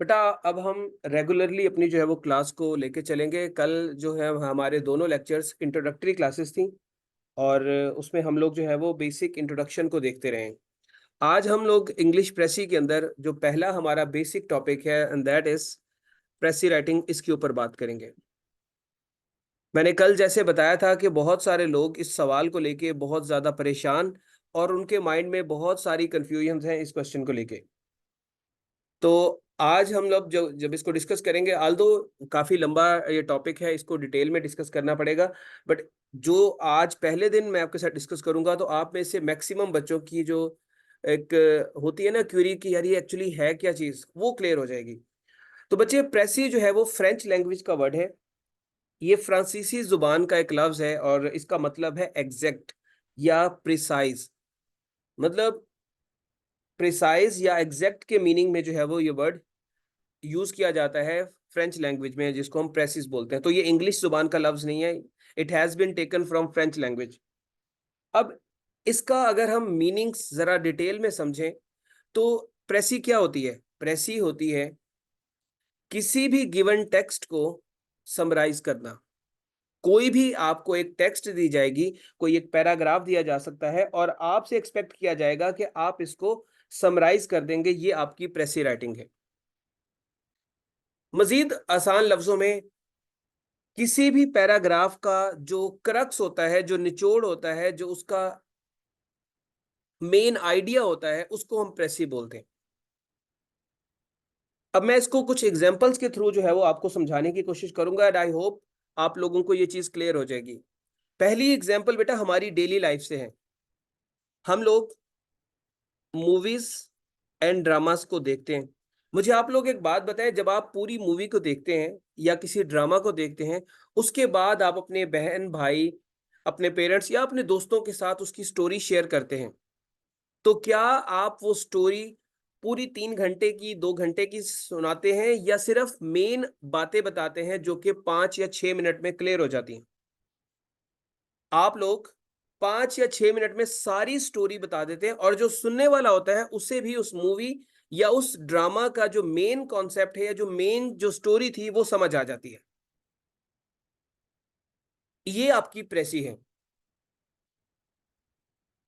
बेटा, अब हम रेगुलरली अपनी जो है वो क्लास को लेके चलेंगे। कल जो है हमारे दोनों लेक्चर्स इंट्रोडक्टरी क्लासेस थी और उसमें हम लोग जो है वो बेसिक इंट्रोडक्शन को देखते रहे। आज हम लोग इंग्लिश प्रेसी के अंदर जो पहला हमारा बेसिक टॉपिक है एंड दैट इज प्रेसी राइटिंग, इसके ऊपर बात करेंगे। मैंने कल जैसे बताया था कि बहुत सारे लोग इस सवाल को लेके बहुत ज़्यादा परेशान और उनके माइंड में बहुत सारी कन्फ्यूजन्स हैं इस क्वेश्चन को लेके। तो आज हम लोग जब जब इसको डिस्कस करेंगे, आल्दो काफ़ी लंबा ये टॉपिक है, इसको डिटेल में डिस्कस करना पड़ेगा। बट जो आज पहले दिन मैं आपके साथ डिस्कस करूँगा, तो आप में से मैक्सिमम बच्चों की जो एक होती है ना क्वेरी कि यार ये एक्चुअली है क्या चीज़, वो क्लियर हो जाएगी। तो बच्चे, प्रेसी जो है वो फ्रेंच लैंग्वेज का वर्ड है। ये फ्रांसीसी ज़ुबान का एक लफ्ज़ है और इसका मतलब है एग्ज़ैक्ट या प्रिसाइज़। मतलब प्रिसाइज़ या एग्ज़ैक्ट के मीनिंग में जो है वो ये वर्ड यूज़ किया जाता है फ्रेंच लैंग्वेज में, जिसको हम प्रेसिस बोलते हैं। तो ये इंग्लिश ज़ुबान का लफ्ज़ नहीं है, it has been taken from French language. अब इसका अगर हम मीनिंग्स ज़रा डिटेल में समझें, तो प्रेसी क्या होती है? प्रेसी होती है किसी भी गिवन टेक्स्ट को समराइज़ करना। कोई भी आपको एक टेक्स्ट दी जाएगी, कोई एक पैराग्राफ दिया जा सकता है और आपसे एक्सपेक्ट किया जाएगा कि आप इसको समराइज़ कर देंगे, ये आपकी प्रेसी राइटिंग है। मज़ीद आसान लफ्ज़ों में, किसी भी पैराग्राफ का जो क्रक्स होता है, जो निचोड़ होता है, जो उसका मेन आइडिया होता है, उसको हम प्रेसी बोलते हैं। अब मैं इसको कुछ एग्जांपल्स के थ्रू जो है वो आपको समझाने की कोशिश करूंगा एंड आई होप आप लोगों को ये चीज क्लियर हो जाएगी। पहली एग्जांपल बेटा हमारी डेली लाइफ से है। हम लोग मूवीज एंड ड्रामास को देखते हैं। मुझे आप लोग एक बात बताएं, जब आप पूरी मूवी को देखते हैं या किसी ड्रामा को देखते हैं, उसके बाद आप अपने बहन भाई, अपने पेरेंट्स या अपने दोस्तों के साथ उसकी स्टोरी शेयर करते हैं, तो क्या आप वो स्टोरी पूरी 3 घंटे की 2 घंटे की सुनाते हैं या सिर्फ मेन बातें बताते हैं जो कि 5 या 6 मिनट में क्लियर हो जाती हैं? आप लोग 5 या 6 मिनट में सारी स्टोरी बता देते हैं और जो सुनने वाला होता है उसे भी उस मूवी या उस ड्रामा का जो मेन कॉन्सेप्ट है या जो मेन जो स्टोरी थी वो समझ आ जाती है। ये आपकी प्रेसी है।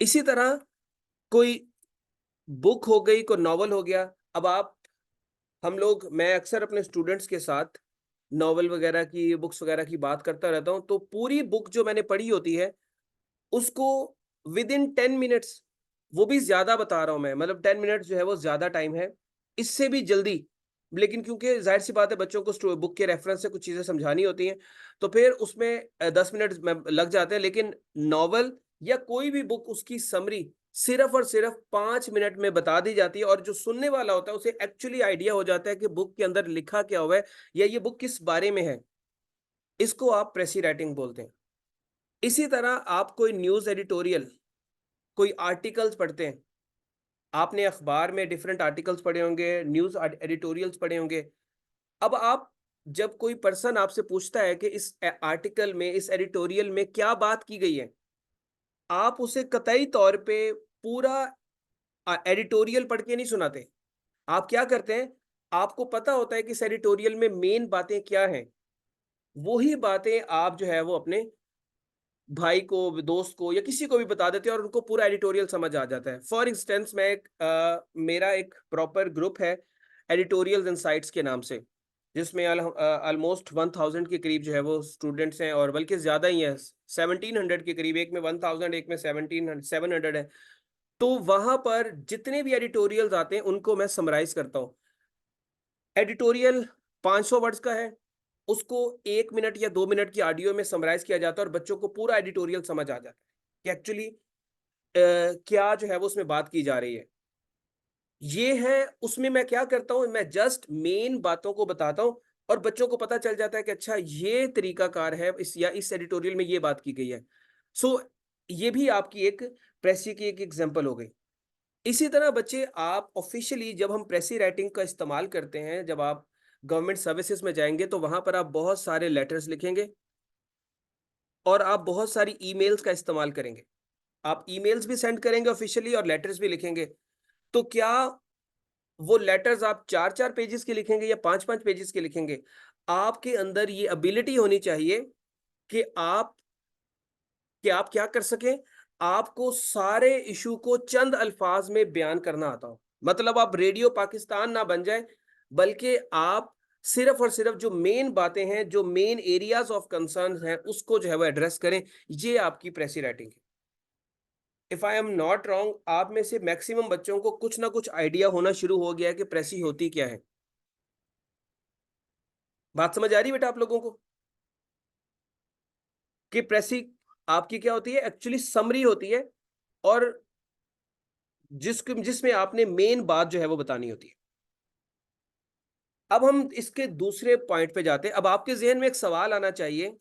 इसी तरह कोई बुक हो गई, कोई नॉवल हो गया। अब आप हम लोग मैं अक्सर अपने स्टूडेंट्स के साथ नॉवल वगैरह की, बुक्स वगैरह की बात करता रहता हूँ, तो पूरी बुक जो मैंने पढ़ी होती है, उसको विद इन 10 मिनट्स, वो भी ज़्यादा बता रहा हूँ मैं, मतलब 10 मिनट्स जो है वो ज़्यादा टाइम है, इससे भी जल्दी। लेकिन क्योंकि ज़ाहिर-सी बात है बच्चों को बुक के रेफरेंस से कुछ चीज़ें समझानी होती हैं, तो फिर उसमें 10 मिनट में लग जाते हैं। लेकिन नॉवल या कोई भी बुक, उसकी समरी सिर्फ़ और सिर्फ़ 5 मिनट में बता दी जाती है और जो सुनने वाला होता है उसे एक्चुअली आइडिया हो जाता है कि बुक के अंदर लिखा क्या हुआ है या ये बुक किस बारे में है। इसको आप प्रेसी राइटिंग बोलते हैं। इसी तरह आप कोई न्यूज़ एडिटोरियल, कोई आर्टिकल्स पढ़ते हैं। आपने अखबार में डिफरेंट आर्टिकल्स पढ़े होंगे, न्यूज़ एडिटोरियल्स पढ़े होंगे। अब आप जब कोई पर्सन आपसे पूछता है कि इस आर्टिकल में, इस एडिटोरियल में क्या बात की गई है, आप उसे कतई तौर पे पूरा एडिटोरियल पढ़ के नहीं सुनाते। आप क्या करते हैं, आपको पता होता है कि इस एडिटोरियल में मेन बातें क्या हैं, वही बातें आप जो है वो अपने भाई को, दोस्त को या किसी को भी बता देते हैं और उनको पूरा एडिटोरियल समझ आ जाता है। फॉर इंस्टेंस मैं मेरा एक प्रॉपर ग्रुप है एडिटोरियल्स इनसाइट्स के नाम से, जिसमें ऑलमोस्ट 1000 के करीब जो है वो स्टूडेंट्स हैं और बल्कि ज़्यादा ही हैं, 1700 के करीब, एक में 1000, एक में 700 है। तो वहाँ पर जितने भी एडिटोरियल्स आते हैं उनको मैं समराइज़ करता हूँ। एडिटोरियल 500 वर्ड्स का है, उसको 1 मिनट या 2 मिनट की ऑडियो में समराइज़ किया जाता है और बच्चों को पूरा एडिटोरियल समझ आ जाता है कि एक्चुअली क्या जो है वो उसमें बात की जा रही है। ये है, उसमें मैं क्या करता हूँ, मैं जस्ट मेन बातों को बताता हूँ और बच्चों को पता चल जाता है कि अच्छा ये तरीकाकार है, इस या इस एडिटोरियल में ये बात की गई है। सो ये भी आपकी एक प्रेसी की एक एग्ज़ाम्पल हो गई। इसी तरह बच्चे, आप ऑफ़िशियली जब हम प्रेसी राइटिंग का इस्तेमाल करते हैं, जब आप गवर्नमेंट सर्विसेज़ में जाएँगे तो वहाँ पर आप बहुत सारे लेटर्स लिखेंगे और आप बहुत सारी ईमेल्स का इस्तेमाल करेंगे। आप ईमेल्स भी सेंड करेंगे ऑफ़िशियली और लेटर्स भी लिखेंगे। तो क्या वो लेटर्स आप 4-4 पेजेस के लिखेंगे या 5-5 पेजेस के लिखेंगे, आपके अंदर ये एबिलिटी होनी चाहिए कि आप क्या कर सकें, आपको सारे इश्यू को चंद अल्फाज में बयान करना आता हो। मतलब आप रेडियो पाकिस्तान ना बन जाए, बल्कि आप सिर्फ और सिर्फ जो मेन बातें हैं, जो मेन एरियाज ऑफ कंसर्न हैं, उसको जो है वो एड्रेस करें। ये आपकी प्रेसी राइटिंग है। If I am not wrong, आप में से मैक्सिमम बच्चों को कुछ ना कुछ आइडिया होना शुरू हो गया है कि प्रेसी होती क्या है। बात समझ आ रही है बेटा आप लोगों को? कि प्रेसी आपकी क्या होती है? एक्चुअली समरी होती है, और जिसमें आपने मेन बात जो है वो बतानी होती है। अब हम इसके दूसरे पॉइंट पे जाते हैं। अब आपके ज़हन में एक सवाल आना चाहिए,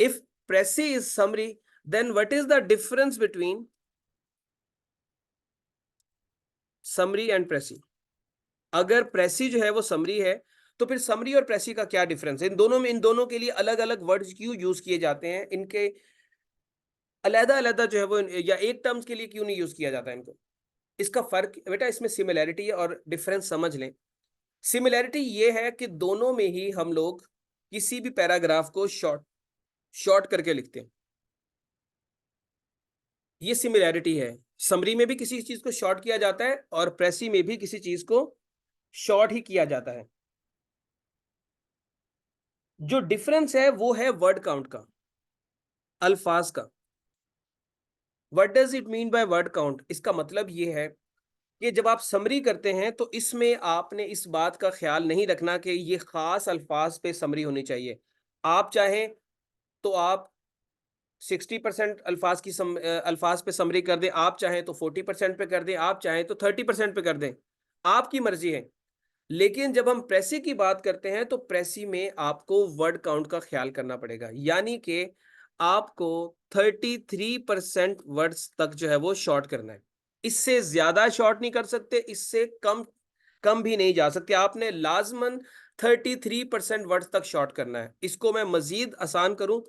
if precis is summary, then what is the difference between summary and precis? अगर प्रेसी जो है वो समरी है, तो फिर समरी और प्रेसी का क्या डिफरेंस है? इन दोनों के लिए अलग-अलग वर्ड्स क्यों यूज़ किए जाते हैं? इनके अलग-अलग जो है वो या एक टर्म्स के लिए क्यों नहीं यूज़ किया जाता है इनको? इसका फ़र्क बेटा इसमें सिमिलैरिटी है और डिफरेंस समझ लें। सिमिलैरिटी ये है कि दोनों में ही हम लोग किसी भी पैराग्राफ को शॉर्ट शॉर्ट करके लिखते हैं। ये सिमिलैरिटी है। समरी में भी किसी चीज़ को शॉर्ट किया जाता है और प्रेसी में भी किसी चीज़ को शॉर्ट ही किया जाता है। जो डिफरेंस है वो है वर्ड काउंट का, अल्फाज का। What does it mean by word count? इसका मतलब ये है कि जब आप समरी करते हैं तो इसमें आपने इस बात का ख्याल नहीं रखना कि ये खास अल्फाज पे समरी होनी चाहिए। आप चाहें तो आप 60% अल्फाज पे समरी कर दें, आप चाहें तो 40% पे कर दें, आप चाहें तो 30% पे कर दें, आपकी मर्जी है। लेकिन जब हम प्रेसी की बात करते हैं तो प्रेसी में आपको वर्ड काउंट का ख्याल करना पड़ेगा, यानी कि आपको 33% वर्ड्स तक जो है वो शॉर्ट करना है। इससे ज्यादा शॉर्ट नहीं कर सकते, इससे कम कम भी नहीं जा सकते। आपने लाजमन 33% वर्ड्स तक शॉर्ट करना है। इसको मैं मजीद आसान करूं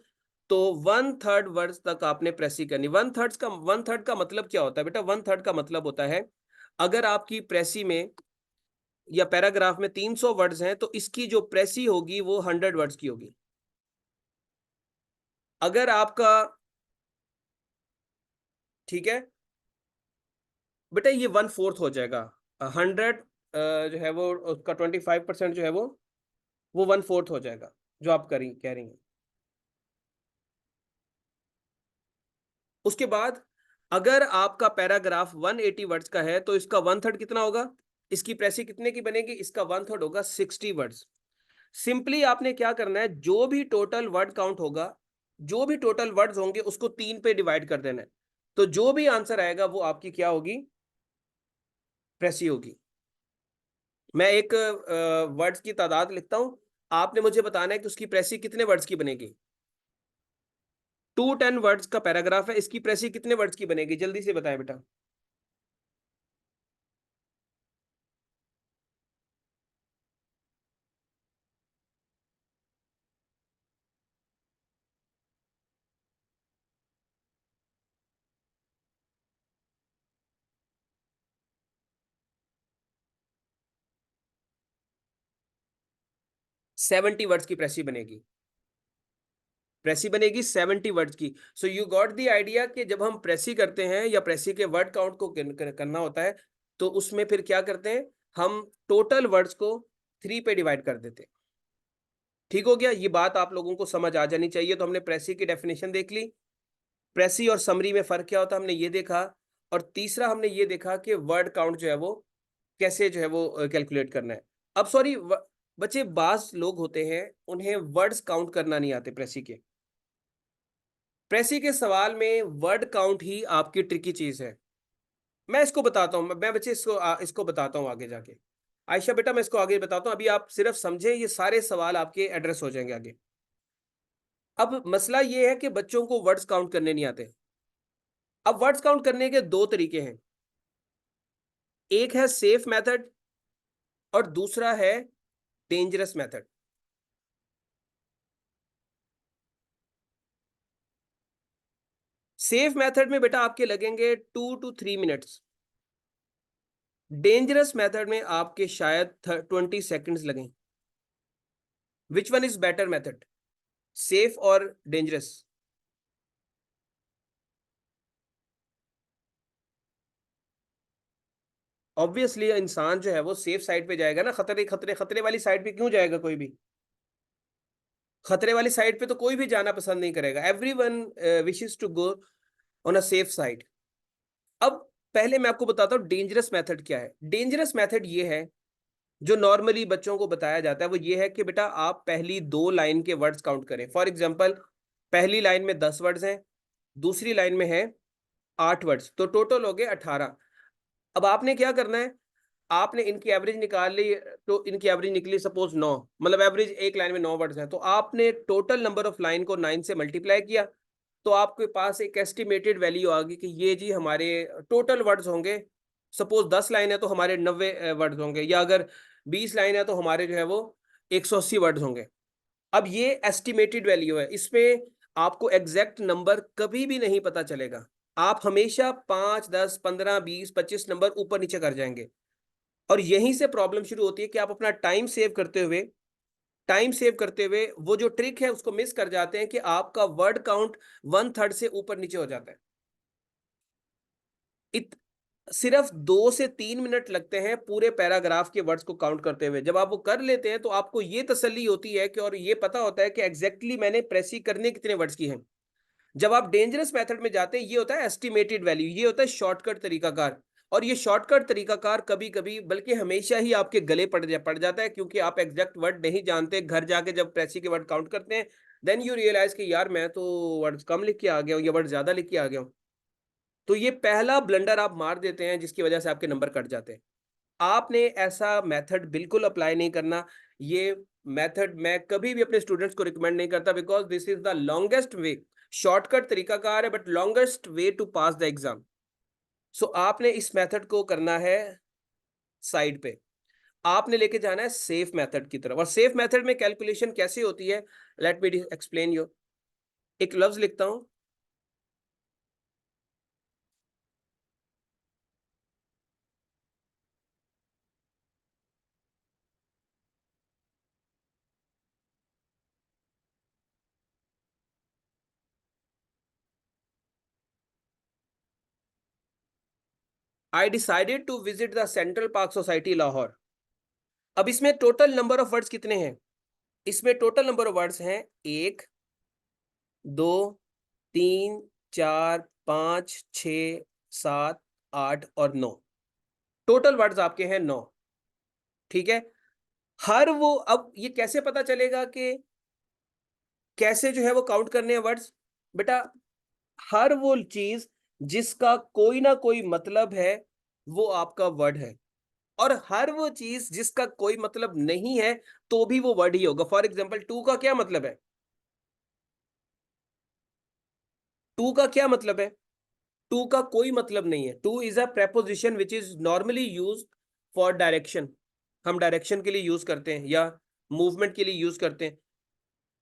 तो 1/3 वर्ड्स तक आपने प्रेसी करनी। 1/3 का मतलब क्या होता है बेटा? 1/3 का मतलब होता है, अगर आपकी प्रेसी में या पैराग्राफ में 300 वर्ड्स हैं तो इसकी जो प्रेसी होगी वो 100 वर्ड्स की होगी। अगर आपका, ठीक है बेटा, ये 1/4 हो जाएगा। 100 जो है वो उसका 25% जो है वो 1/4 हो जाएगा, जो आप कह रही हैं। उसके बाद अगर आपका पैराग्राफ 180 वर्ड्स का है तो इसका 1/3 कितना होगा? इसकी प्रेसी कितने की बनेगी? इसका 1/3 होगा 60 वर्ड्स। सिंपली आपने क्या करना है, जो भी टोटल वर्ड काउंट होगा, जो भी टोटल वर्ड्स होंगे उसको 3 पे डिवाइड कर देना है। तो जो भी आंसर आएगा वो आपकी क्या होगी? प्रेसी होगी। मैं एक वर्ड्स की तादाद लिखता हूं, आपने मुझे बताना है कि उसकी प्रेसी कितने वर्ड्स की बनेगी। 210 वर्ड्स का पैराग्राफ है, इसकी प्रेसी कितने वर्ड्स की बनेगी? जल्दी से बताएं बेटा। 70 वर्ड्स की प्रेसी बनेगी। प्रेसी बनेगी 70 वर्ड्स की। So you got the idea कि जब हम प्रेसी करते हैं या प्रेसी के वर्ड काउंट को करना होता है तो उसमें फिर क्या करते हैं, हम टोटल वर्ड्स को 3 पे डिवाइड कर देते हैं। ठीक हो गया? ये बात आप लोगों को समझ आ जानी चाहिए। तो हमने प्रेसी की डेफिनेशन देख ली, प्रेसी और समरी में फर्क क्या होता है हमने ये देखा, और तीसरा हमने ये देखा कि वर्ड काउंट जो है वो कैसे जो है वो कैलकुलेट करना है। अब सॉरी बच्चे, बाज लोग होते हैं उन्हें वर्ड्स काउंट करना नहीं आते प्रेसी के। प्रेसी के सवाल में वर्ड काउंट ही आपकी ट्रिकी चीज है। मैं इसको बताता हूँ, मैं बच्चे इसको बताता हूँ आगे जाके। आयशा बेटा मैं इसको आगे बताता हूँ, अभी आप सिर्फ समझे, ये सारे सवाल आपके एड्रेस हो जाएंगे आगे। अब मसला ये है कि बच्चों को वर्ड्स काउंट करने नहीं आते। अब वर्ड्स काउंट करने के दो तरीके हैं, एक है सेफ मेथड और दूसरा है डेंजरस मेथड। सेफ मेथड में बेटा आपके लगेंगे 2 to 3 मिनट्स। डेंजरस मेथड में आपके शायद 20 सेकेंड्स लगें। Which one is better method, safe और डेंजरस? ऑब्वियसली इंसान जो है वो सेफ साइड पे जाएगा ना, खतरे खतरे खतरे वाली साइड पे क्यों जाएगा कोई भी? खतरे वाली साइड पे तो कोई भी जाना पसंद नहीं करेगा। Everyone wishes to go on a safe side. अब पहले मैं आपको बताता हूँ डेंजरस मेथड क्या है। डेंजरस मेथड ये है जो नॉर्मली बच्चों को बताया जाता है, वो ये है कि बेटा आप पहली 2 लाइन के वर्ड्स काउंट करें। फॉर एग्जाम्पल, पहली लाइन में 10 वर्ड्स हैं, दूसरी लाइन में है 8 वर्ड्स, तो टोटल हो गए 18। अब आपने क्या करना है, आपने इनकी एवरेज निकाल ली, तो इनकी एवरेज निकली सपोज 9, मतलब एवरेज एक लाइन में 9 वर्ड्स हैं, तो आपने टोटल नंबर ऑफ लाइन को 9 से मल्टीप्लाई किया, तो आपके पास एक एस्टिमेटेड वैल्यू आ गई कि ये जी हमारे टोटल वर्ड्स होंगे। सपोज 10 लाइन है तो हमारे 90 वर्ड्स होंगे, या अगर 20 लाइन है तो हमारे जो है वो 180 वर्ड्स होंगे। अब ये एस्टिमेटेड वैल्यू है, इसमें आपको एग्जैक्ट नंबर कभी भी नहीं पता चलेगा। आप हमेशा 5, 10, 15, 20, 25 नंबर ऊपर नीचे कर जाएंगे, और यहीं से प्रॉब्लम शुरू होती है कि आप अपना टाइम सेव करते हुए वो जो ट्रिक है उसको मिस कर जाते हैं कि आपका वर्ड काउंट 1/3 से ऊपर नीचे हो जाता है। इत सिर्फ 2 से 3 मिनट लगते हैं पूरे पैराग्राफ के वर्ड्स को काउंट करते हुए। जब आप वो कर लेते हैं तो आपको ये तसल्ली होती है कि, और ये पता होता है कि एग्जैक्टली मैंने प्रेस ही करने कितने वर्ड्स की हैं। जब आप डेंजरस मेथड में जाते हैं, ये होता है एस्टिमेटेड वैल्यू, ये होता है शॉर्टकट तरीकाकार। और ये शॉर्टकट तरीकाकार कभी कभी बल्कि हमेशा ही आपके गले पड़ जाता है, क्योंकि आप एग्जैक्ट वर्ड नहीं जानते। घर जाके जब प्रेसी के वर्ड काउंट करते हैं, देन यू रियलाइज कि यार मैं तो वर्ड कम लिख के आ गया हूँ, ये वर्ड ज्यादा लिख के आ गया हूँ। तो ये पहला ब्लंडर आप मार देते हैं जिसकी वजह से आपके नंबर कट जाते हैं। आपने ऐसा मेथड बिल्कुल अप्लाई नहीं करना। ये मेथड मैं कभी भी अपने स्टूडेंट्स को रिकमेंड नहीं करता, because this is the longest way. Shortcut तरीकाकार है but longest way to pass the exam. So आपने इस मेथड को करना है साइड पे, आपने लेके जाना है सेफ मेथड की तरफ। और सेफ मेथड में कैलकुलेशन कैसे होती है, लेट मी एक्सप्लेन यू। एक लफ्ज लिखता हूं, I decided to visit the central park society Lahore. अब इसमें टोटल नंबर ऑफ वर्ड्स कितने हैं? इसमें टोटल नंबर ऑफ वर्ड्स हैं 1, 2, 3, 4, 5, 6, 7, 8 और 9। टोटल वर्ड्स आपके हैं 9। ठीक है। हर वो, अब ये कैसे पता चलेगा कि कैसे जो है वो काउंट करने हैं वर्ड्स? बेटा, हर वो चीज जिसका कोई ना कोई मतलब है, वो आपका वर्ड है। और हर वो चीज जिसका कोई मतलब नहीं है, तो भी वो वर्ड ही होगा। फॉर एग्जाम्पल, टू का क्या मतलब है? टू का क्या मतलब है? टू का कोई मतलब नहीं है। Two is a preposition which is normally use for direction. हम डायरेक्शन के लिए यूज करते हैं या मूवमेंट के लिए यूज करते हैं।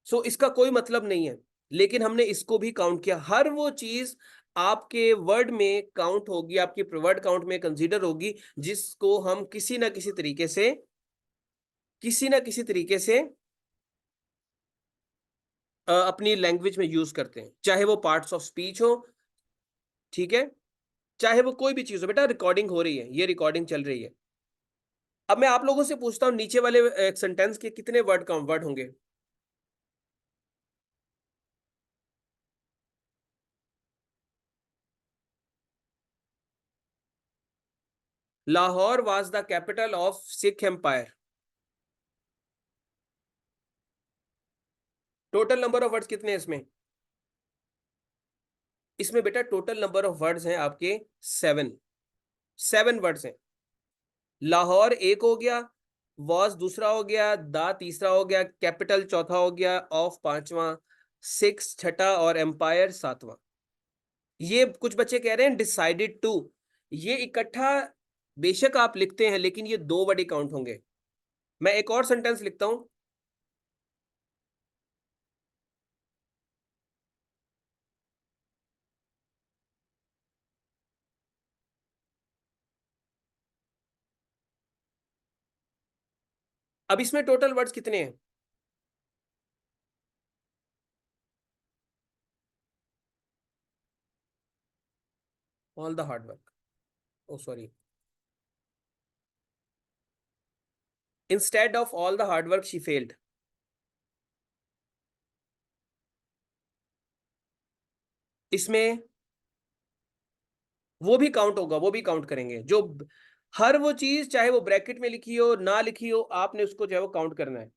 सो इसका कोई मतलब नहीं है, लेकिन हमने इसको भी काउंट किया। हर वो चीज आपके वर्ड में काउंट होगी, आपके वर्ड काउंट में कंसीडर होगी, जिसको हम किसी ना किसी तरीके से अपनी लैंग्वेज में यूज करते हैं, चाहे वो पार्ट्स ऑफ स्पीच हो। ठीक है। चाहे वो कोई भी चीज हो। बेटा, रिकॉर्डिंग हो रही है, ये रिकॉर्डिंग चल रही है। अब मैं आप लोगों से पूछता हूँ, नीचे वाले एक सेंटेंस के कितने वर्ड होंगे? Lahore was the capital of Sikh empire. Total number of words कितने हैं इसमें? इसमें बेटा टोटल नंबर ऑफ वर्ड्स हैं आपके 7। 7 वर्ड्स हैं। लाहौर एक हो गया, वॉज दूसरा हो गया, दा तीसरा हो गया, कैपिटल चौथा हो गया, ऑफ पांचवा, सिक्स छठा और एम्पायर सातवां। ये कुछ बच्चे कह रहे हैं डिसाइडेड टू, ये इकट्ठा बेशक आप लिखते हैं, लेकिन ये 2 वर्ड ही काउंट होंगे। मैं एक और सेंटेंस लिखता हूं। अब इसमें टोटल वर्ड्स कितने हैं? All the hard work, oh sorry, instead of all the hard work she failed. इसमें वो भी काउंट होगा, वो भी काउंट करेंगे, जो हर वो चीज चाहे वो ब्रैकेट में लिखी हो ना लिखी हो, आपने उसको जो है वो काउंट करना है।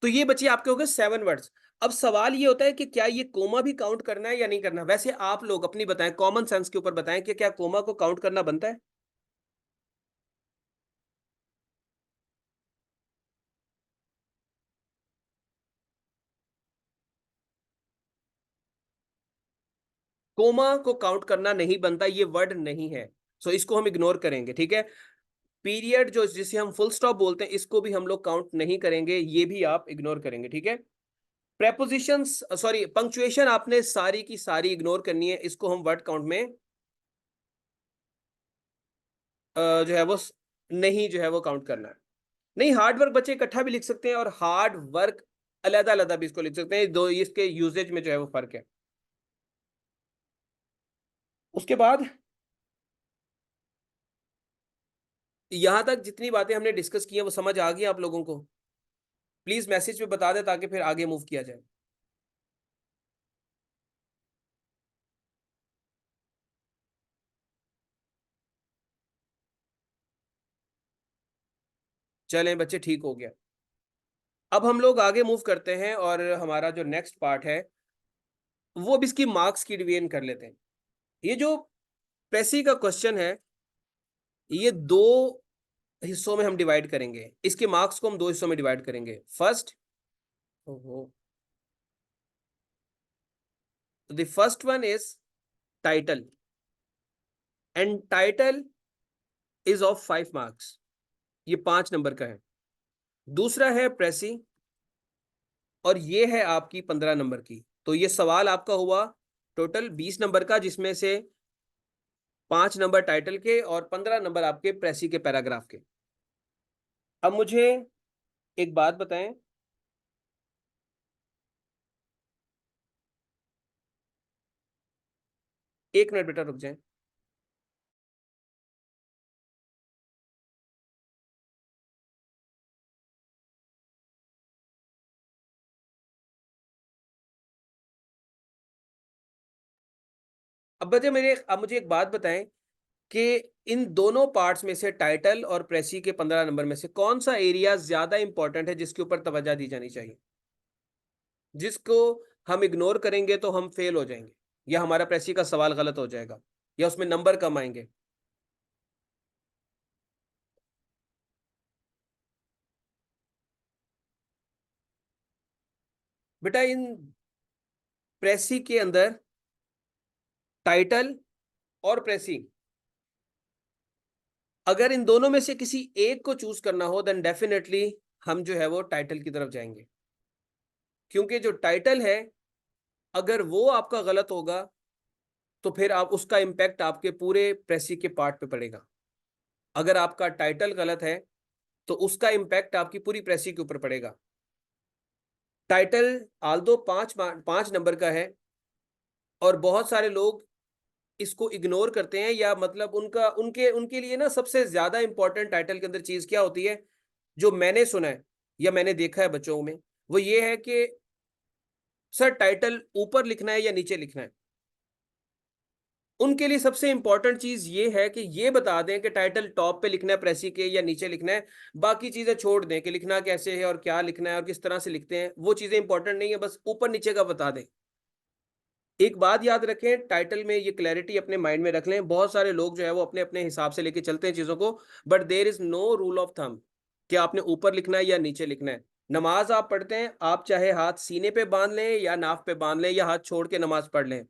तो ये बचिए आपके हो गए 7 वर्ड्स। अब सवाल ये होता है कि क्या ये कोमा भी काउंट करना है या नहीं करना। वैसे आप लोग अपनी बताएं, कॉमन सेंस के ऊपर बताएं कि क्या कोमा को काउंट करना बनता है? कोमा को काउंट करना नहीं बनता, ये वर्ड नहीं है, सो इसको हम इग्नोर करेंगे, ठीक है। पीरियड जो जिसे हम फुल स्टॉप बोलते हैं, इसको भी हम लोग काउंट नहीं करेंगे, ये भी आप इग्नोर करेंगे, ठीक है। प्रेपोजिशंस सॉरी पंक्चुएशन आपने सारी की सारी इग्नोर करनी है, इसको हम वर्ड काउंट में जो है वो नहीं जो है वो काउंट करना है। नहीं, हार्ड वर्क बच्चे इकट्ठा भी लिख सकते हैं और हार्ड वर्क अलग अलग भी इसको लिख सकते हैं, दो इसके यूजेज में जो है वो फर्क है। उसके बाद यहां तक जितनी बातें हमने डिस्कस की है वो समझ आ गई आप लोगों को? प्लीज मैसेज पे बता दें ताकि फिर आगे मूव किया जाए। चलें बच्चे, ठीक हो गया। अब हम लोग आगे मूव करते हैं और हमारा जो नेक्स्ट पार्ट है वो अब इसकी मार्क्स की डिवीजन कर लेते हैं। ये जो प्रेसी का क्वेश्चन है, ये दो हिस्सों में हम डिवाइड करेंगे, इसके मार्क्स को हम दो हिस्सों में डिवाइड करेंगे। फर्स्ट, ओहो, the first one is title, and title is of 5 marks, ये 5 नंबर का है। दूसरा है प्रेसी, और ये है आपकी 15 नंबर की। तो ये सवाल आपका हुआ टोटल 20 नंबर का, जिसमें से 5 नंबर टाइटल के और 15 नंबर आपके प्रेसी के पैराग्राफ के। अब मुझे एक बात बताएं, 1 मिनट बेटा रुक जाएं। अब मुझे एक बात बताएं कि इन दोनों पार्ट्स में से टाइटल और प्रेसी के 15 नंबर में से कौन सा एरिया ज्यादा इंपॉर्टेंट है जिसके ऊपर तवज्जो दी जानी चाहिए, जिसको हम इग्नोर करेंगे तो हम फेल हो जाएंगे, या हमारा प्रेसी का सवाल गलत हो जाएगा, या उसमें नंबर कम आएंगे। बेटा इन प्रेसी के अंदर टाइटल और प्रेसी, अगर इन दोनों में से किसी एक को चूज करना हो देन डेफिनेटली हम जो है वो टाइटल की तरफ जाएंगे, क्योंकि जो टाइटल है अगर वो आपका गलत होगा तो फिर आप उसका इम्पैक्ट आपके पूरे प्रेसी के पार्ट पे पड़ेगा। अगर आपका टाइटल गलत है तो उसका इम्पैक्ट आपकी पूरी प्रेसी के ऊपर पड़ेगा। टाइटल आल्दो 5 नंबर का है और बहुत सारे लोग इसको इग्नोर करते हैं, या मतलब उनका उनके उनके लिए ना सबसे ज्यादा इंपॉर्टेंट टाइटल के अंदर चीज क्या होती है, जो मैंने सुना है या मैंने देखा है बच्चों में, वो ये है कि सर टाइटल ऊपर लिखना है या नीचे लिखना है। उनके लिए सबसे इंपॉर्टेंट चीज ये है कि ये बता दें कि टाइटल टॉप पे लिखना है प्रेसी के या नीचे लिखना है। बाकी चीजें छोड़ दें कि लिखना कैसे है और क्या लिखना है और किस तरह से लिखते हैं, वो चीजें इंपॉर्टेंट नहीं है, बस ऊपर नीचे का बता दें। एक बात याद रखें, टाइटल में ये क्लैरिटी अपने माइंड में रख लें। बहुत सारे लोग जो है वो अपने अपने हिसाब से लेके चलते हैं चीजों को, but there is no rule of thumb कि आपने ऊपर लिखना है या नीचे लिखना है। नमाज आप पढ़ते हैं, आप चाहे हाथ सीने पे बांध लें या नाफ पे बांध लें या हाथ छोड़ के नमाज पढ़ लें,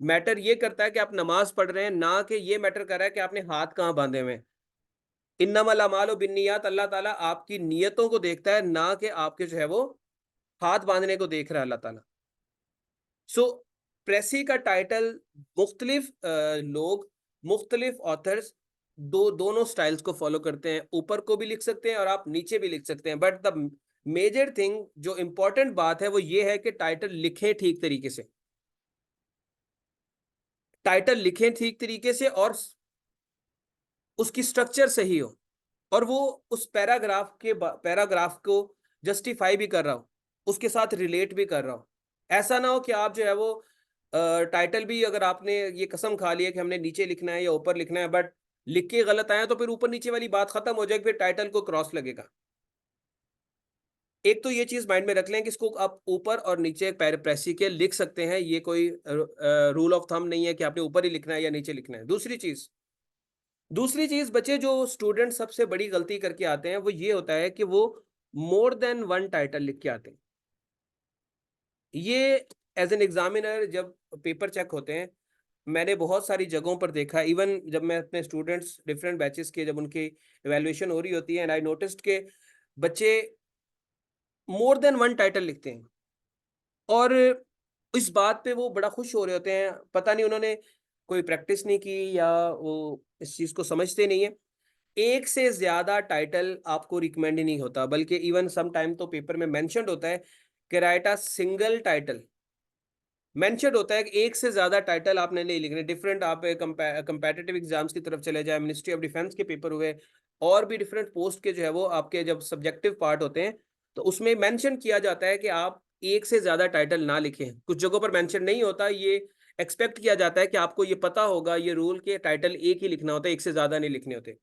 मैटर ये करता है कि आप नमाज पढ़ रहे हैं, ना कि ये मैटर कर रहा है कि आपने हाथ कहाँ बांधे हुए हैं। इन्नमल अमालु बिन्नियात, अल्लाह ताला आपकी नियतों को देखता है, ना कि आपके जो है वो हाथ बांधने को देख रहा है अल्लाह ताला। सो प्रेसी का टाइटल मुख्तलिफ लोग, मुख्तलिफ ऑथर्स दोनों स्टाइल्स को फॉलो करते हैं। ऊपर को भी लिख सकते हैं और आप नीचे भी लिख सकते हैं, बट द मेजर थिंग, जो इंपॉर्टेंट बात है वो ये है कि टाइटल लिखें ठीक तरीके से। टाइटल लिखें ठीक तरीके से और उसकी स्ट्रक्चर सही हो, और वो उस पैराग्राफ को जस्टिफाई भी कर रहा हो, उसके साथ रिलेट भी कर रहा हो। ऐसा ना हो कि आप जो है वो टाइटल भी, अगर आपने ये कसम खा ली है कि हमने नीचे लिखना है या ऊपर लिखना है, बट लिख के गलत आया, तो फिर ऊपर नीचे वाली बात खत्म हो जाएगी, फिर टाइटल को क्रॉस लगेगा। एक तो ये चीज माइंड में रख लें कि इसको आप ऊपर और नीचे प्रेसी के लिख सकते हैं, ये कोई रूल ऑफ थंब नहीं है कि आपने ऊपर ही लिखना है या नीचे लिखना है। दूसरी चीज बच्चे, जो स्टूडेंट सबसे बड़ी गलती करके आते हैं वो ये होता है कि वो मोर देन वन टाइटल लिख के आते हैं। ये एज एन एग्जामिनर जब पेपर चेक होते हैं, मैंने बहुत सारी जगहों पर देखा, इवन जब मैं अपने स्टूडेंट्स डिफरेंट बैचेस के, जब उनकी इवैल्यूएशन हो रही होती है, एंड आई नोटिस्ड के बच्चे मोर देन वन टाइटल लिखते हैं, और इस बात पे वो बड़ा खुश हो रहे होते हैं। पता नहीं उन्होंने कोई प्रैक्टिस नहीं की या वो इस चीज को समझते नहीं है। एक से ज्यादा टाइटल आपको रिकमेंड ही नहीं होता, बल्कि इवन सम टाइम तो पेपर में मेंशन्ड होता है कि right a single title. Mentioned होता है कि एक से ज्यादा टाइटल आपने नहीं लिखने। डिफरेंट आप कंपेटिटिव एग्जाम्स की तरफ चले जाए, मिनिस्ट्री ऑफ डिफेंस के पेपर हुए, और भी डिफरेंट पोस्ट के जो है वो आपके जब सब्जेक्टिव पार्ट होते हैं, तो उसमें मेंशन किया जाता है कि आप एक से ज्यादा टाइटल ना लिखें। कुछ जगहों पर मेंशन नहीं होता, ये एक्सपेक्ट किया जाता है कि आपको ये पता होगा, ये रूल के टाइटल एक ही लिखना होता है, एक से ज्यादा नहीं लिखने होते।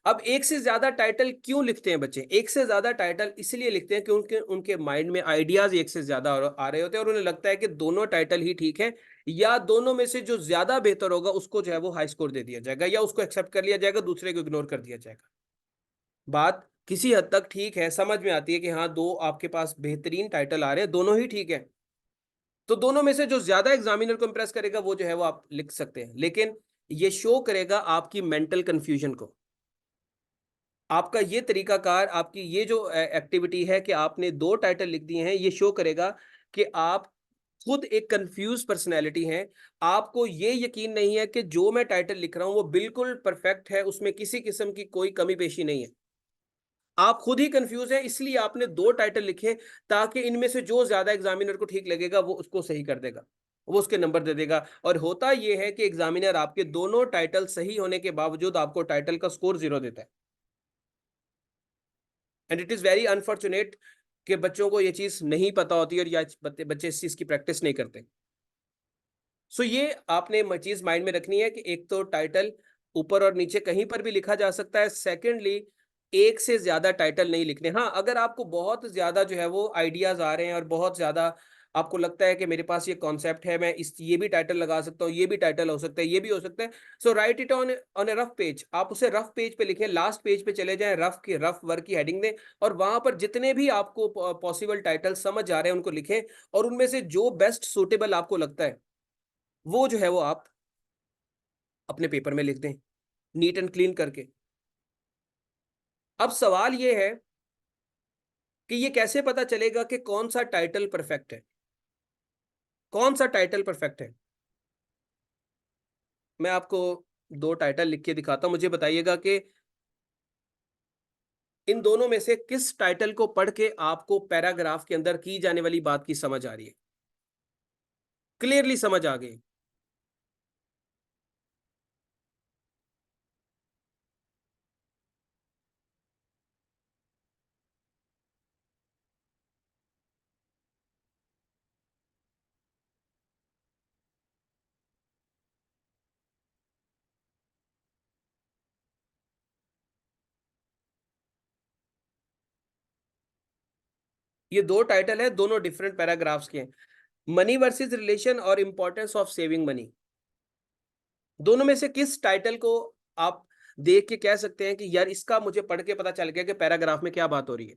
अब एक से ज्यादा टाइटल क्यों लिखते हैं बच्चे? एक से ज्यादा टाइटल इसलिए लिखते हैं कि उनके उनके माइंड में आइडियाज एक से ज्यादा आ रहे होते हैं, और उन्हें लगता है कि दोनों टाइटल ही ठीक है, या दोनों में से जो ज्यादा बेहतर होगा उसको जो है वो हाई स्कोर दे दिया जाएगा, या उसको एक्सेप्ट कर लिया जाएगा, दूसरे को इग्नोर कर दिया जाएगा। बात किसी हद तक ठीक है, समझ में आती है कि हाँ, दो आपके पास बेहतरीन टाइटल आ रहे हैं, दोनों ही ठीक है, तो दोनों में से जो ज्यादा एग्जामिनर को इंप्रेस करेगा वो जो है वो आप लिख सकते हैं। लेकिन ये शो करेगा आपकी मेंटल कंफ्यूजन को। आपका ये तरीकाकार, आपकी ये जो एक्टिविटी है कि आपने दो टाइटल लिख दिए हैं, ये शो करेगा कि आप खुद एक कंफ्यूज पर्सनैलिटी हैं। आपको ये यकीन नहीं है कि जो मैं टाइटल लिख रहा हूं वो बिल्कुल परफेक्ट है, उसमें किसी किस्म की कोई कमी पेशी नहीं है। आप खुद ही कंफ्यूज हैं, इसलिए आपने दो टाइटल लिखे, ताकि इनमें से जो ज्यादा एग्जामिनर को ठीक लगेगा वो उसको सही कर देगा, वो उसके नंबर दे देगा। और होता यह है कि एग्जामिनर आपके दोनों टाइटल सही होने के बावजूद आपको टाइटल का स्कोर 0 देता है। And it is very unfortunate कि बच्चों को ये चीज नहीं पता होती, और या बच्चे इस चीज की प्रैक्टिस नहीं करते। सो ये आपने चीज माइंड में रखनी है कि एक तो टाइटल ऊपर और नीचे कहीं पर भी लिखा जा सकता है। सेकेंडली, एक से ज्यादा टाइटल नहीं लिखने। हाँ, अगर आपको बहुत ज्यादा जो है वो आइडियाज आ रहे हैं, और बहुत ज्यादा आपको लगता है कि मेरे पास ये कॉन्सेप्ट है, मैं इस ये भी टाइटल लगा सकता हूँ, ये भी टाइटल हो सकता है, ये भी हो सकता है, so write it on on a rough page. आप उसे रफ पेज पे लिखें, लास्ट पेज पे चले जाएं, रफ वर्क की हेडिंग दें, और वहां पर जितने भी आपको पॉसिबल टाइटल समझ आ रहे हैं उनको लिखें, और उनमें से जो बेस्ट सुटेबल आपको लगता है वो जो है वो आप अपने पेपर में लिख दें, नीट एंड क्लीन करके। अब सवाल ये है कि ये कैसे पता चलेगा कि कौन सा टाइटल परफेक्ट है, कौन सा टाइटल परफेक्ट है? मैं आपको दो टाइटल लिख के दिखाता हूं, मुझे बताइएगा कि इन दोनों में से किस टाइटल को पढ़ के आपको पैराग्राफ के अंदर की जाने वाली बात की समझ आ रही है, क्लियरली समझ आ गई। ये दो टाइटल है, दोनों डिफरेंट पैराग्राफ्स के हैं। मनी वर्सेस रिलेशन और इंपॉर्टेंस ऑफ सेविंग मनी। दोनों में से किस टाइटल को आप देख के कह सकते हैं कि यार इसका मुझे पढ़ के पता चल गया कि पैराग्राफ में क्या बात हो रही है?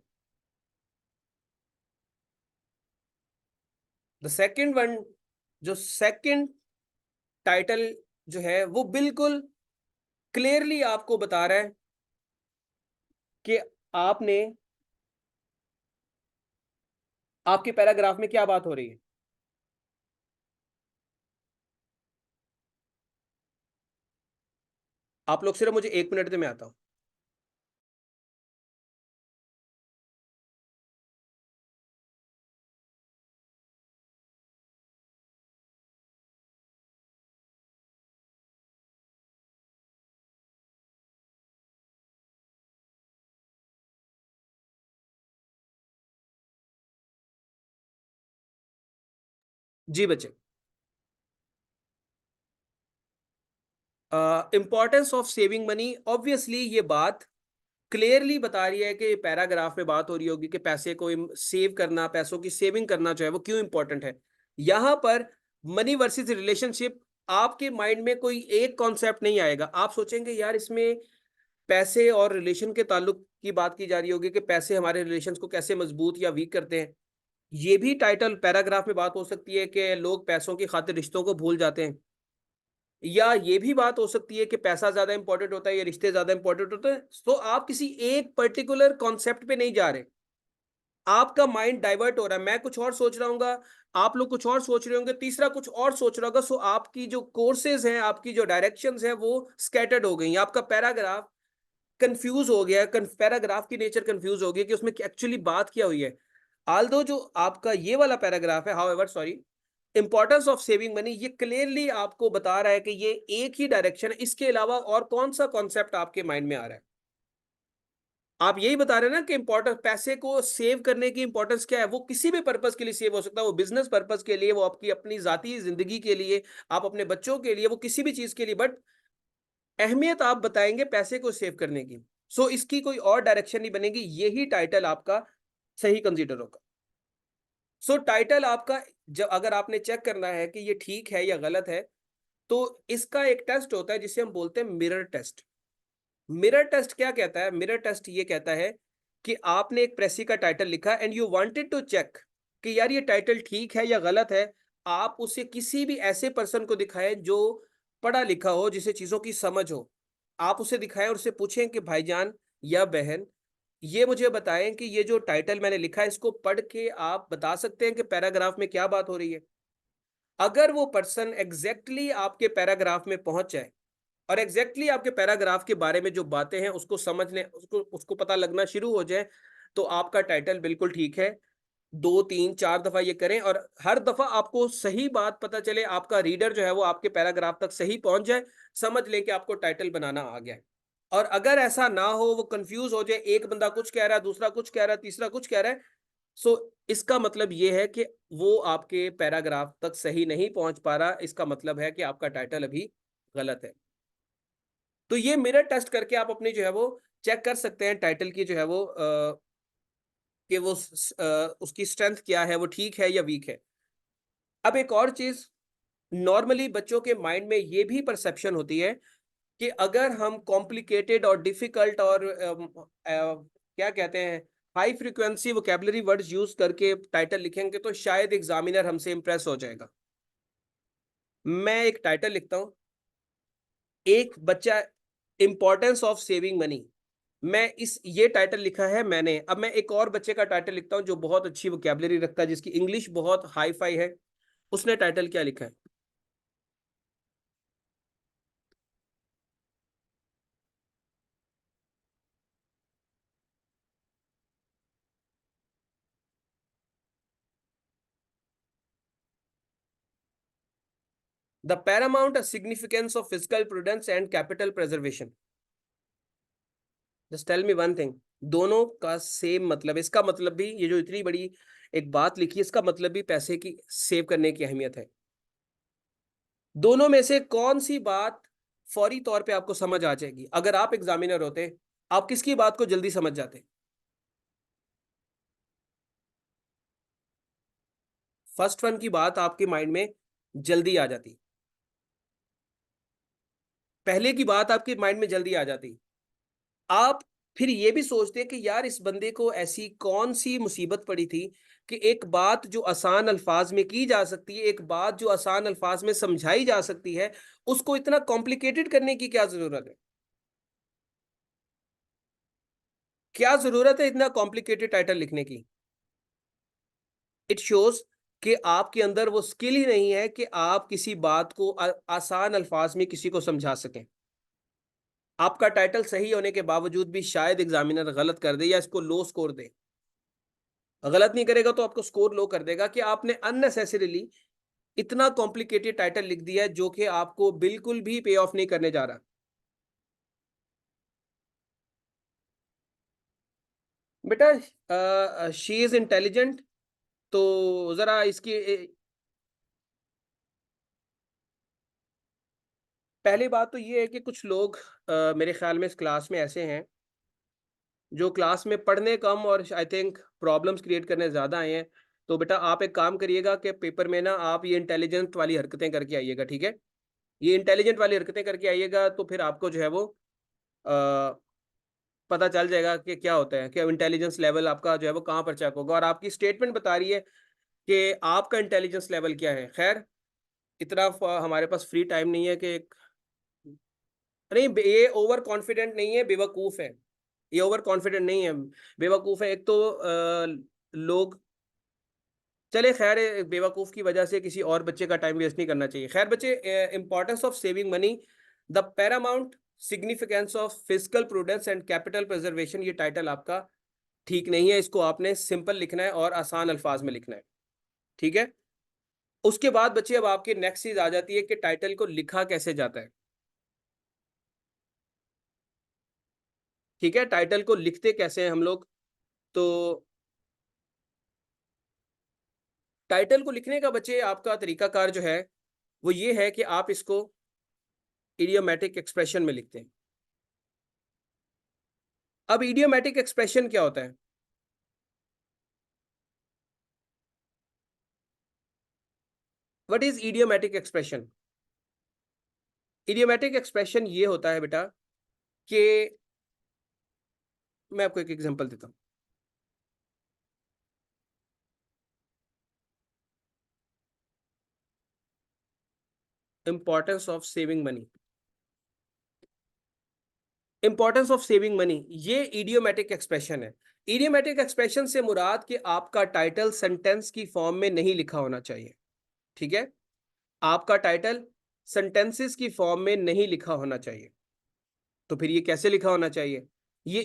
द सेकंड वन, जो सेकंड टाइटल जो है वो बिल्कुल क्लियरली आपको बता रहा है कि आपने आपके पैराग्राफ में क्या बात हो रही है। आप लोग सिर्फ मुझे 1 मिनट दें, मैं आता हूं। जी बच्चे, importance of saving money, obviously ये बात क्लियरली बता रही है कि पैराग्राफ में बात हो रही होगी कि पैसे को सेव करना, पैसों की सेविंग करना जो है वो क्यों इंपॉर्टेंट है। यहां पर मनी वर्सेस रिलेशनशिप, आपके माइंड में कोई एक कॉन्सेप्ट नहीं आएगा। आप सोचेंगे यार इसमें पैसे और रिलेशन के ताल्लुक की बात की जा रही होगी कि पैसे हमारे रिलेशंस को कैसे मजबूत या वीक करते हैं। ये भी टाइटल पैराग्राफ में बात हो सकती है कि लोग पैसों की खातिर रिश्तों को भूल जाते हैं, या ये भी बात हो सकती है कि पैसा ज्यादा इंपॉर्टेंट होता है या रिश्ते ज्यादा इंपॉर्टेंट होते हैं। तो आप किसी एक पर्टिकुलर कॉन्सेप्ट पे नहीं जा रहे, आपका माइंड डाइवर्ट हो रहा है। मैं कुछ और सोच रहा हूँ, आप लोग कुछ और सोच रहे होंगे, तीसरा कुछ और सोच रहा होगा। सो आपकी जो कोर्सेज हैं, आपकी जो डायरेक्शंस हैं वो स्कैटर्ड हो गई, आपका पैराग्राफ कंफ्यूज हो गया, पैराग्राफ की नेचर कंफ्यूज हो गई कि उसमें एक्चुअली बात क्या हुई है। आल्दो जो आपका ये वाला पैराग्राफ है, however sorry, importance of saving money, ये क्लियरली आपको बता रहा है कि ये एक ही डायरेक्शन है, इसके अलावा और कौन सा कॉन्सेप्ट आपके माइंड में आ रहा है। आप यही बता रहे हैं ना कि इंपॉर्टेंस, पैसे को सेव करने की इंपॉर्टेंस क्या है। वो किसी भी पर्पस के लिए सेव हो सकता है, वो बिजनेस पर्पस के लिए, वो आपकी अपनी जाती जिंदगी के लिए, आप अपने बच्चों के लिए, वो किसी भी चीज के लिए, बट अहमियत आप बताएंगे पैसे को सेव करने की। सो इसकी कोई और डायरेक्शन नहीं बनेगी, यही टाइटल आपका सही कंसीडर होगा। सो टाइटल आपका, जब अगर आपने चेक करना है कि ये ठीक है या गलत है, तो इसका एक टेस्ट होता है जिसे हम बोलते हैं मिरर टेस्ट। मिरर टेस्ट क्या कहता है? मिरर टेस्ट ये कहता है कि आपने एक प्रेसी का टाइटल लिखा and you wanted to check कि यार ये टाइटल ठीक है या गलत है। आप उसे किसी भी ऐसे पर्सन को दिखाएं जो पढ़ा लिखा हो, जिसे चीजों की समझ हो। आप उसे दिखाएं और उससे पूछें कि भाईजान या बहन, ये मुझे बताएं कि ये जो टाइटल मैंने लिखा है इसको पढ़ के आप बता सकते हैं कि पैराग्राफ में क्या बात हो रही है। अगर वो पर्सन एग्जैक्टली आपके पैराग्राफ में पहुंच जाए और एग्जैक्टली आपके पैराग्राफ के बारे में जो बातें हैं उसको समझने, उसको उसको पता लगना शुरू हो जाए, तो आपका टाइटल बिल्कुल ठीक है। 2 3 4 दफा ये करें और हर दफा आपको सही बात पता चले, आपका रीडर जो है वो आपके पैराग्राफ तक सही पहुंच जाए, समझ लें कि आपको टाइटल बनाना आ गया है। और अगर ऐसा ना हो, वो कंफ्यूज हो जाए, एक बंदा कुछ कह रहा है, दूसरा कुछ कह रहा है, तीसरा कुछ कह रहा है, सो इसका मतलब ये है कि वो आपके पैराग्राफ तक सही नहीं पहुंच पा रहा। इसका मतलब है कि आपका टाइटल अभी गलत है। तो ये मिरर टेस्ट करके आप अपनी जो है वो चेक कर सकते हैं टाइटल की जो है वो कि वो उसकी स्ट्रेंथ क्या है, वो ठीक है या वीक है। अब एक और चीज, नॉर्मली बच्चों के माइंड में ये भी परसेप्शन होती है कि अगर हम कॉम्प्लिकेटेड और डिफिकल्ट और क्या कहते हैं, high frequency vocabulary words use करके टाइटल लिखेंगे तो शायद एग्जामिनर हमसे इंप्रेस हो जाएगा। मैं एक टाइटल लिखता हूं, एक बच्चा, इंपॉर्टेंस ऑफ सेविंग मनी, मैं इस ये टाइटल लिखा है मैंने। अब मैं एक और बच्चे का टाइटल लिखता हूं जो बहुत अच्छी वोकेबलरी रखता है, जिसकी इंग्लिश बहुत हाई फाई है। उसने टाइटल क्या लिखा है? The paramount significance of physical prudence and capital preservation. Just tell me one thing, दोनों का सेम मतलब है। इसका मतलब भी, ये जो इतनी बड़ी एक बात लिखी है, इसका मतलब भी पैसे की सेव करने की अहमियत है। दोनों में से कौन सी बात फौरी तौर पे आपको समझ आ जाएगी? अगर आप एग्जामिनर होते, आप किसकी बात को जल्दी समझ जाते? फर्स्ट वन की बात आपके माइंड में जल्दी आ जाती, पहले की बात आपके माइंड में जल्दी आ जाती। आप फिर ये भी सोचते कि यार इस बंदे को ऐसी कौन सी मुसीबत पड़ी थी कि एक बात जो आसान अल्फाज में की जा सकती है, एक बात जो आसान अल्फाज में समझाई जा सकती है, उसको इतना कॉम्प्लिकेटेड करने की क्या जरूरत है। क्या जरूरत है इतना कॉम्प्लिकेटेड टाइटल लिखने की? इट शोज कि आपके अंदर वो स्किल ही नहीं है कि आप किसी बात को आसान अल्फाज में किसी को समझा सकें। आपका टाइटल सही होने के बावजूद भी शायद एग्जामिनर गलत कर दे या इसको लो स्कोर दे। गलत नहीं करेगा तो आपको स्कोर लो कर देगा कि आपने अननेसेसरीली इतना कॉम्प्लिकेटेड टाइटल लिख दिया है जो कि आपको बिल्कुल भी पे ऑफ नहीं करने जा रहा। बेटा शी इज इंटेलिजेंट, तो जरा इसकी पहली बात तो ये है कि कुछ लोग मेरे ख्याल में इस क्लास में ऐसे हैं जो क्लास में पढ़ने कम और आई थिंक प्रॉब्लम्स क्रिएट करने ज़्यादा आए हैं। तो बेटा आप एक काम करिएगा कि पेपर में ना आप ये इंटेलिजेंट वाली हरकतें करके आइएगा, ठीक है? ये इंटेलिजेंट वाली हरकतें करके आइएगा तो फिर आपको जो है वो पता चल जाएगा कि क्या होता है, कि इंटेलिजेंस लेवल आपका जो है वो कहाँ पर चेक होगा। और आपकी स्टेटमेंट बता रही है कि आपका इंटेलिजेंस लेवल क्या है। खैर, इतना हमारे पास फ्री टाइम नहीं है कि नहीं, ये ओवर कॉन्फिडेंट नहीं है, बेवकूफ़ है। ये ओवर कॉन्फिडेंट नहीं है, बेवकूफ़ है। एक तो लोग चले खैर बेवकूफ़ की वजह से किसी और बच्चे का टाइम वेस्ट नहीं करना चाहिए। खैर बच्चे, importance of saving money, the paramount significance of fiscal prudence and capital preservation, ये टाइटल आपका ठीक नहीं है। इसको आपने सिंपल लिखना है और आसान अल्फाज में लिखना है, ठीक है? उसके बाद बच्चे अब आपके नेक्स्ट चीज़ आ जाती है कि टाइटल को लिखा कैसे जाता है, ठीक है? टाइटल को लिखते कैसे हैं हम लोग? तो टाइटल को लिखने का बच्चे आपका तरीकाकार जो है वो ये है कि आप इसको इडियोमैटिक एक्सप्रेशन में लिखते हैं। अब इडियोमैटिक एक्सप्रेशन क्या होता है? What is idiomatic expression? Idiomatic expression ये होता है बेटा कि मैं आपको एक एग्जांपल देता हूं। Importance of saving money. Importance of saving money ये इडियोमैटिक एक्सप्रेशन है। इडियोमैटिक एक्सप्रेशन से मुराद कि आपका टाइटल सेंटेंस की फॉर्म में नहीं लिखा होना चाहिए, ठीक है? आपका टाइटल सेंटेंसेस की फॉर्म में नहीं लिखा होना चाहिए। तो फिर ये कैसे लिखा होना चाहिए? ये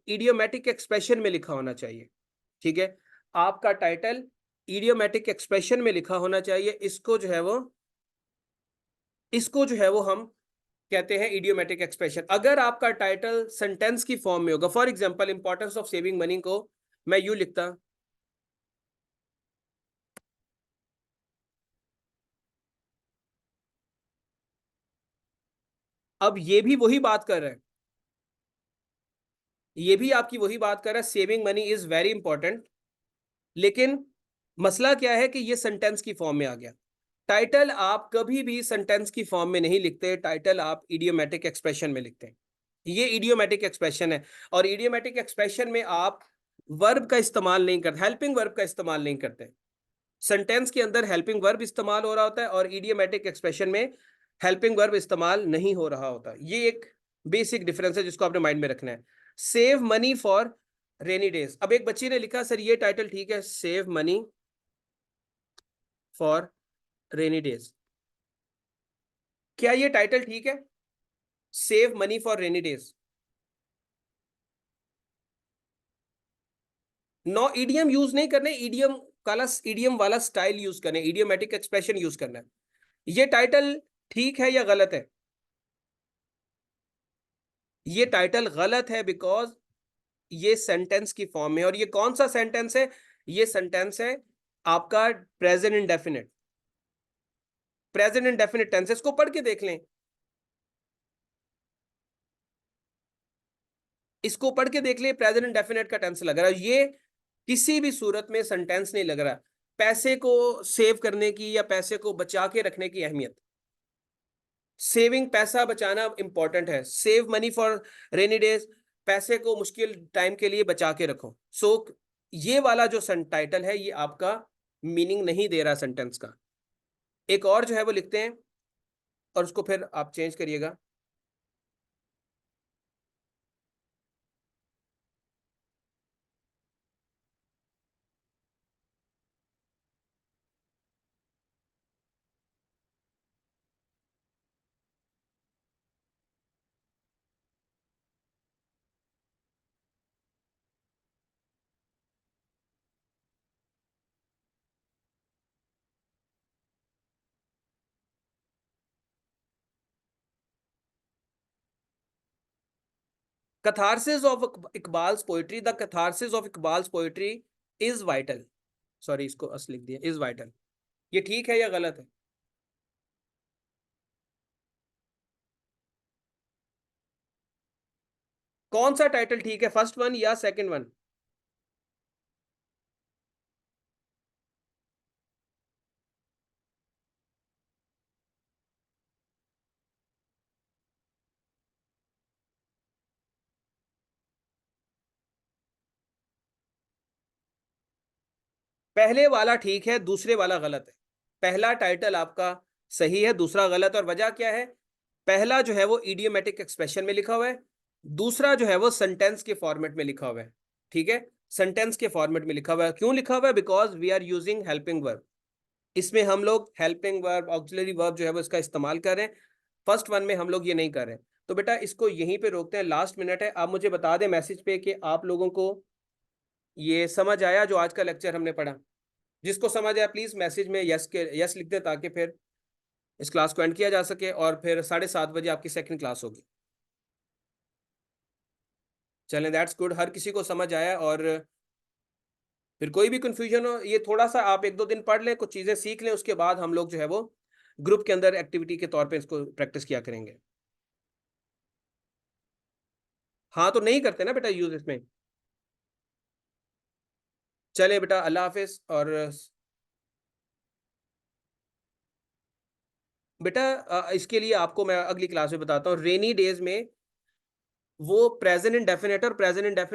इडियोमैटिक एक्सप्रेशन में लिखा होना चाहिए, ठीक है? आपका टाइटल इडियोमैटिक एक्सप्रेशन में लिखा होना चाहिए। इसको जो है वो हम कहते हैं इडियोमैटिक एक्सप्रेशन। अगर आपका टाइटल सेंटेंस की फॉर्म में होगा, for example importance of saving money को मैं यूं लिखता, अब ये भी वही बात कर रहे हैं, ये भी आपकी वही बात कर रहा है, saving money is very important. लेकिन मसला क्या है कि ये सेंटेंस की फॉर्म में आ गया। टाइटल आप कभी भी सेंटेंस की फॉर्म में नहीं लिखते, टाइटल आप इडियोमैटिक एक्सप्रेशन में लिखते हैं। ये इडियोमैटिक एक्सप्रेशन है। और इडियोमैटिक एक्सप्रेशन में आप वर्ब का इस्तेमाल नहीं करते, हेल्पिंग वर्ब का इस्तेमाल नहीं करते। सेंटेंस के अंदर हेल्पिंग वर्ब इस्तेमाल हो रहा होता है और इडियोमैटिक एक्सप्रेशन में हेल्पिंग वर्ब इस्तेमाल नहीं हो रहा होता। ये एक बेसिक डिफरेंस है जिसको आपने माइंड में रखना है। Save money for rainy days. अब एक बच्ची ने लिखा सर ये टाइटल ठीक है, save money for rainy days. क्या ये टाइटल ठीक है, save money for rainy days? No, idiom use नहीं करने, ईडीएम वाला स्टाइल यूज करने, इडियोमैटिक एक्सप्रेशन यूज करना है। ये टाइटल ठीक है या गलत है? ये टाइटल गलत है बिकॉज ये सेंटेंस की फॉर्म में। और ये कौन सा सेंटेंस है? ये सेंटेंस है आपका present indefinite. Present indefinite tenses को पढ़ के देख लें, इसको पढ़ के देख लें, प्रेजेंट इंडेफिनिट का टेंस लग रहा है। ये किसी भी सूरत में सेंटेंस नहीं लग रहा। पैसे को सेव करने की या पैसे को बचा के रखने की अहमियत, सेविंग, पैसा बचाना इंपॉर्टेंट है। Save money for rainy days, पैसे को मुश्किल टाइम के लिए बचा के रखो। ये वाला जो टाइटल है ये आपका मीनिंग नहीं दे रहा सेंटेंस का। एक और जो है वो लिखते हैं और उसको फिर आप चेंज करिएगा। catharsis of Iqbal's poetry, the catharsis of Iqbal's poetry is vital. Sorry, इसको अस लिख दिया, is vital. ये ठीक है या गलत है? कौन सा टाइटल ठीक है, फर्स्ट वन या सेकंड वन? पहले वाला ठीक है, दूसरे वाला गलत है। पहला टाइटल आपका सही है, दूसरा गलत है। और वजह क्या है? पहला जो है वो इडियोमेटिक एक्सप्रेशन में लिखा हुआ है, दूसरा जो है वो सेंटेंस के फॉर्मेट में लिखा हुआ है। ठीक है, सेंटेंस के फॉर्मेट में लिखा हुआ है। क्यों लिखा हुआ है? Because we are using helping verb. इसमें हम लोग हेल्पिंग वर्ब, ऑक्सिलरी वर्ब जो है वो इसका इस्तेमाल कर रहे हैं। फर्स्ट वन में हम लोग ये नहीं कर रहे हैं। तो बेटा इसको यहीं पे रोकते हैं, लास्ट मिनट है। आप मुझे बता दें मैसेज पे कि आप लोगों को ये समझ आया जो आज का लेक्चर हमने पढ़ा। जिसको समझ आया प्लीज मैसेज में यस लिख दें, ताकि फिर इस क्लास को एंड किया जा सके और फिर 7:30 बजे आपकी सेकंड क्लास होगी। चलें, दैट्स गुड, हर किसी को समझ आया। और फिर कोई भी कंफ्यूजन हो, ये थोड़ा सा आप 1-2 दिन पढ़ लें, कुछ चीज़ें सीख लें, उसके बाद हम लोग जो है वो ग्रुप के अंदर एक्टिविटी के तौर पे इसको प्रैक्टिस किया करेंगे। हाँ, तो नहीं करते ना बेटा यूज इसमें। चले बेटा, अल्लाह हाफिज। और बेटा इसके लिए आपको मैं अगली क्लास में बताता हूँ। रेनी डेज में वो प्रेजेंट इंडेफिनिट और प्रेजेंट इंडेफिनिट